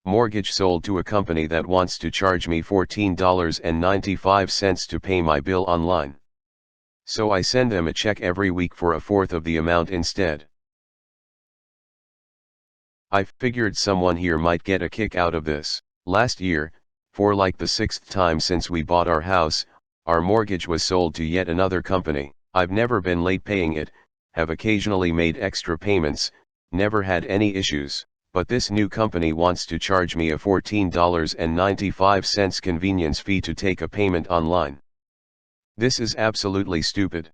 Mortgage sold to a company that wants to charge me $14.95 to pay my bill online. So I send them a check every week for a fourth of the amount instead. I figured someone here might get a kick out of this. Last year, for like the 6th time since we bought our house, our mortgage was sold to yet another company. I've never been late paying it, have occasionally made extra payments, never had any issues. But this new company wants to charge me a $14.95 convenience fee to take a payment online. This is absolutely stupid.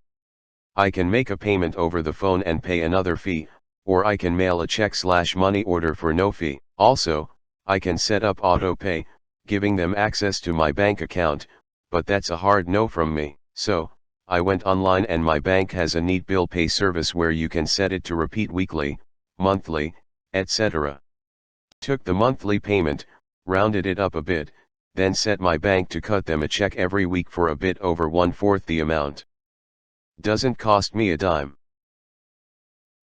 I can make a payment over the phone and pay another fee, or I can mail a check/money order for no fee. Also, I can set up auto pay, giving them access to my bank account, but that's a hard no from me. So, I went online and my bank has a neat bill pay service where you can set it to repeat weekly, monthly, etc. Took the monthly payment, rounded it up a bit, then set my bank to cut them a check every week for a bit over 1/4 the amount. Doesn't cost me a dime.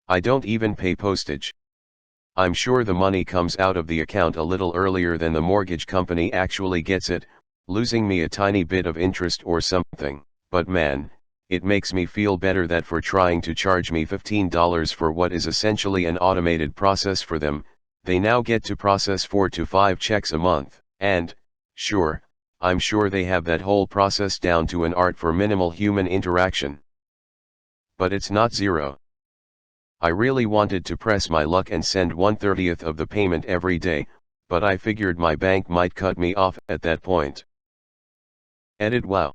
I don't even pay postage. I'm sure the money comes out of the account a little earlier than the mortgage company actually gets it, losing me a tiny bit of interest or something. But man, it makes me feel better that for trying to charge me $15 for what is essentially an automated process for them, they now get to process 4 to 5 checks a month. And, sure, I'm sure they have that whole process down to an art for minimal human interaction. But it's not zero. I really wanted to press my luck and send 1/30th of the payment every day, but I figured my bank might cut me off at that point. Edit. Wow.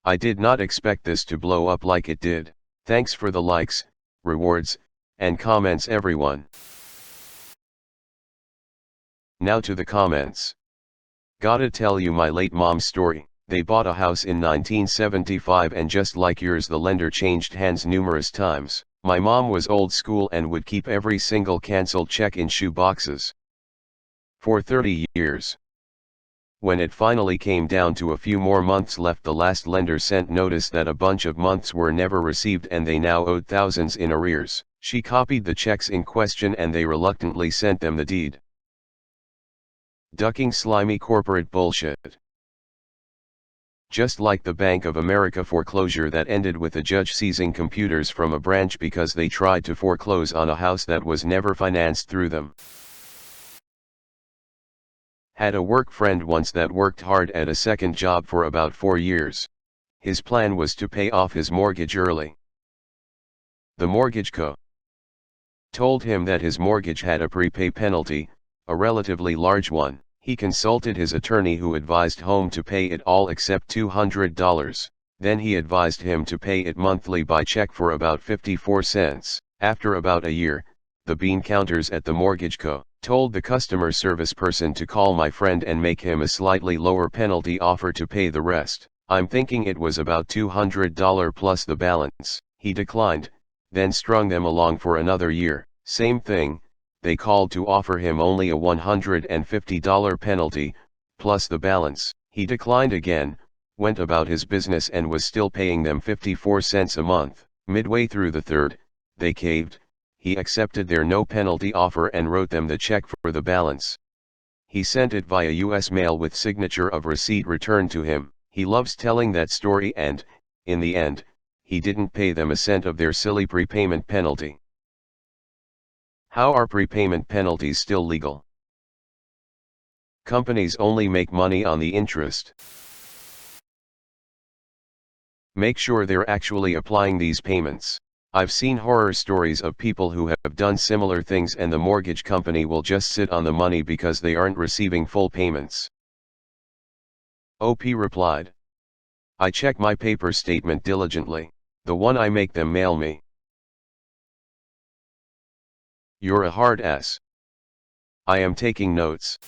I did not expect this to blow up like it did. Thanks for the likes, rewards, and comments everyone. Now to the comments. Gotta tell you my late mom's story. They bought a house in 1975 and just like yours the lender changed hands numerous times. My mom was old school and would keep every single canceled check in shoe boxes for 30 years. When it finally came down to a few more months left, the last lender sent notice that a bunch of months were never received and they now owed thousands in arrears. She copied the checks in question and they reluctantly sent them the deed. Ducking slimy corporate bullshit. Just like the Bank of America foreclosure that ended with a judge seizing computers from a branch because they tried to foreclose on a house that was never financed through them. Had a work friend once that worked hard at a second job for about 4 years. His plan was to pay off his mortgage early. The mortgage co. told him that his mortgage had a prepay penalty, a relatively large one. He consulted his attorney who advised him to pay it all except $200. Then he advised him to pay it monthly by check for about 54 cents. After about a year, the bean counters at the mortgage co. told the customer service person to call my friend and make him a slightly lower penalty offer to pay the rest. I'm thinking it was about $200 plus the balance. He declined, then strung them along for another year. Same thing, they called to offer him only a $150 penalty, plus the balance. He declined again, went about his business and was still paying them 54 cents a month. Midway through the third, they caved. He accepted their no penalty offer and wrote them the check for the balance. He sent it via US mail with signature of receipt returned to him. He loves telling that story and, in the end, he didn't pay them a cent of their silly prepayment penalty. How are prepayment penalties still legal? Companies only make money on the interest. Make sure they're actually applying these payments. I've seen horror stories of people who have done similar things and the mortgage company will just sit on the money because they aren't receiving full payments. OP replied. I check my paper statement diligently, the one I make them mail me. You're a hard ass. I am taking notes.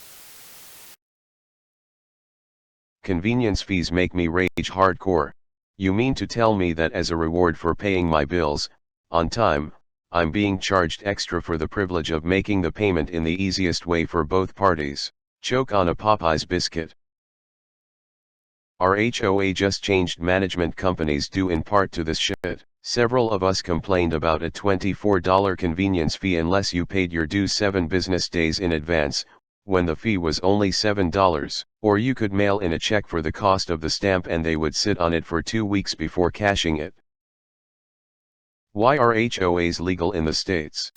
Convenience fees make me rage hardcore. You mean to tell me that as a reward for paying my bills on time, I'm being charged extra for the privilege of making the payment in the easiest way for both parties? Choke on a Popeyes biscuit. Our HOA just changed management companies due in part to this shit. Several of us complained about a $24 convenience fee unless you paid your dues 7 business days in advance, when the fee was only $7. Or you could mail in a check for the cost of the stamp and they would sit on it for 2 weeks before cashing it. Why are HOAs legal in the States?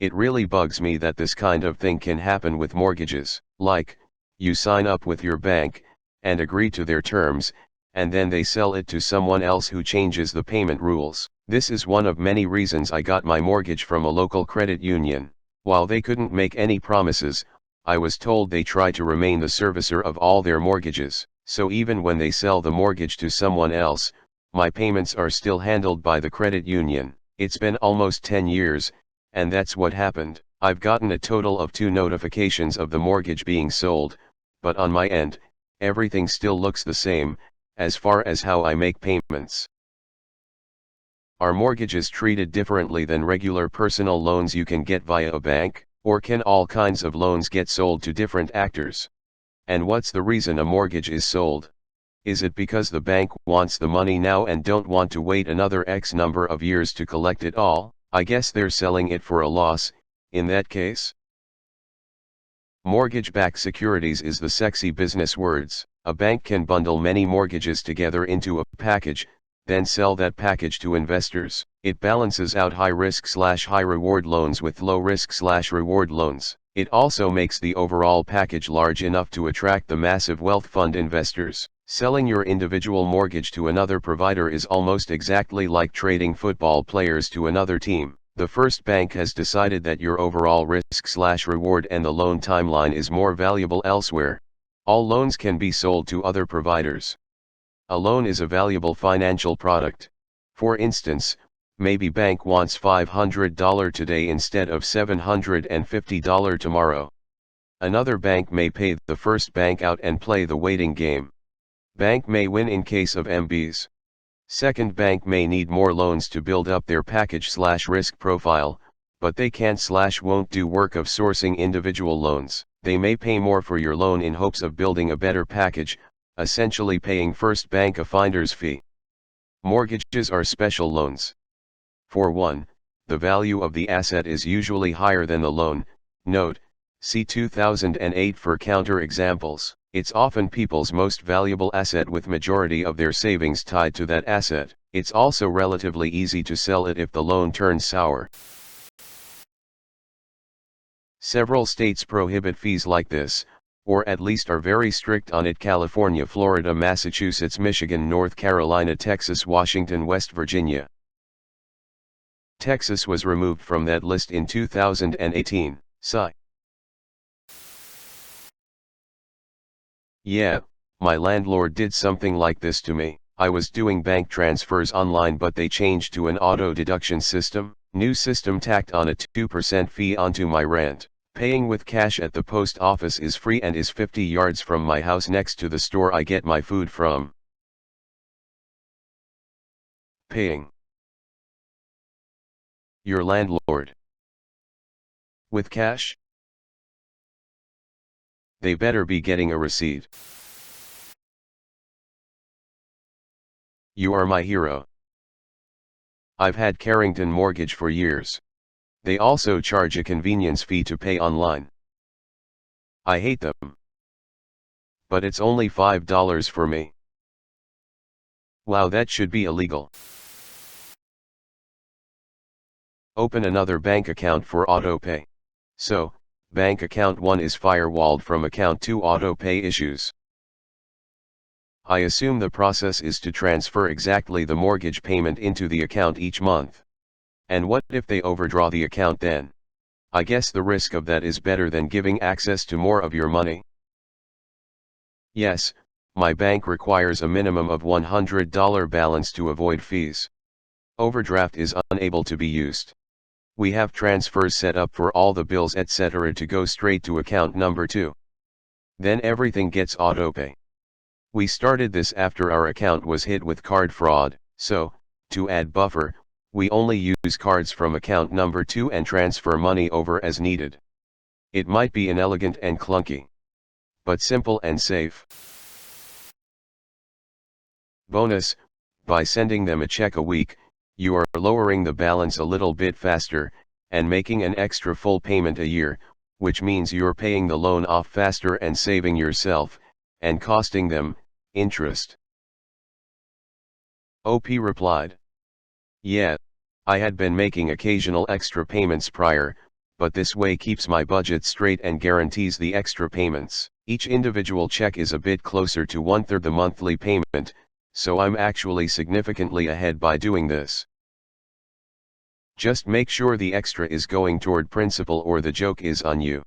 It really bugs me that this kind of thing can happen with mortgages. Like, you sign up with your bank, and agree to their terms, and then they sell it to someone else who changes the payment rules. This is one of many reasons I got my mortgage from a local credit union. While they couldn't make any promises, I was told they try to remain the servicer of all their mortgages. So even when they sell the mortgage to someone else, my payments are still handled by the credit union. It's been almost 10 years, and that's what happened. I've gotten a total of 2 notifications of the mortgage being sold, but on my end, everything still looks the same, as far as how I make payments. Are mortgages treated differently than regular personal loans you can get via a bank, or can all kinds of loans get sold to different actors? And what's the reason a mortgage is sold? Is it because the bank wants the money now and don't want to wait another X number of years to collect it all? I guess they're selling it for a loss, in that case. Mortgage-backed securities is the sexy business words. A bank can bundle many mortgages together into a package, then sell that package to investors. It balances out high-risk/high reward loans with low-risk/reward loans. It also makes the overall package large enough to attract the massive wealth fund investors. Selling your individual mortgage to another provider is almost exactly like trading football players to another team. The first bank has decided that your overall risk/reward and the loan timeline is more valuable elsewhere. All loans can be sold to other providers. A loan is a valuable financial product. For instance, maybe bank wants $500 today instead of $750 tomorrow. Another bank may pay the first bank out and play the waiting game. Bank may win in case of MBs. Second bank may need more loans to build up their package/risk profile, but they can't/won't do work of sourcing individual loans. They may pay more for your loan in hopes of building a better package, essentially paying first bank a finder's fee. Mortgages are special loans. For one, the value of the asset is usually higher than the loan. Note, see 2008 for counter examples. It's often people's most valuable asset with majority of their savings tied to that asset. It's also relatively easy to sell it if the loan turns sour. Several states prohibit fees like this, or at least are very strict on it: California, Florida, Massachusetts, Michigan, North Carolina, Texas, Washington, West Virginia. Texas was removed from that list in 2018. Sigh. Yeah, my landlord did something like this to me. I was doing bank transfers online but they changed to an auto deduction system. New system tacked on a 2% fee onto my rent. Paying with cash at the post office is free and is 50 yards from my house next to the store I get my food from. Paying your landlord with cash? They better be getting a receipt. You are my hero. I've had Carrington Mortgage for years. They also charge a convenience fee to pay online. I hate them. But it's only $5 for me. Wow, that should be illegal. Open another bank account for autopay. So, bank account 1 is firewalled from account 2 autopay issues. I assume the process is to transfer exactly the mortgage payment into the account each month. And what if they overdraw the account then? I guess the risk of that is better than giving access to more of your money. Yes, my bank requires a minimum of $100 balance to avoid fees. Overdraft is unable to be used. We have transfers set up for all the bills etc. to go straight to account number 2. Then everything gets autopay. We started this after our account was hit with card fraud, so, to add buffer, we only use cards from account number 2 and transfer money over as needed. It might be inelegant and clunky. but simple and safe. Bonus, by sending them a check a week, you are lowering the balance a little bit faster, and making an extra full payment a year, which means you're paying the loan off faster and saving yourself, and costing them, interest. OP replied. Yeah, I had been making occasional extra payments prior, but this way keeps my budget straight and guarantees the extra payments. Each individual check is a bit closer to 1/3 the monthly payment, so I'm actually significantly ahead by doing this. Just make sure the extra is going toward principal or the joke is on you.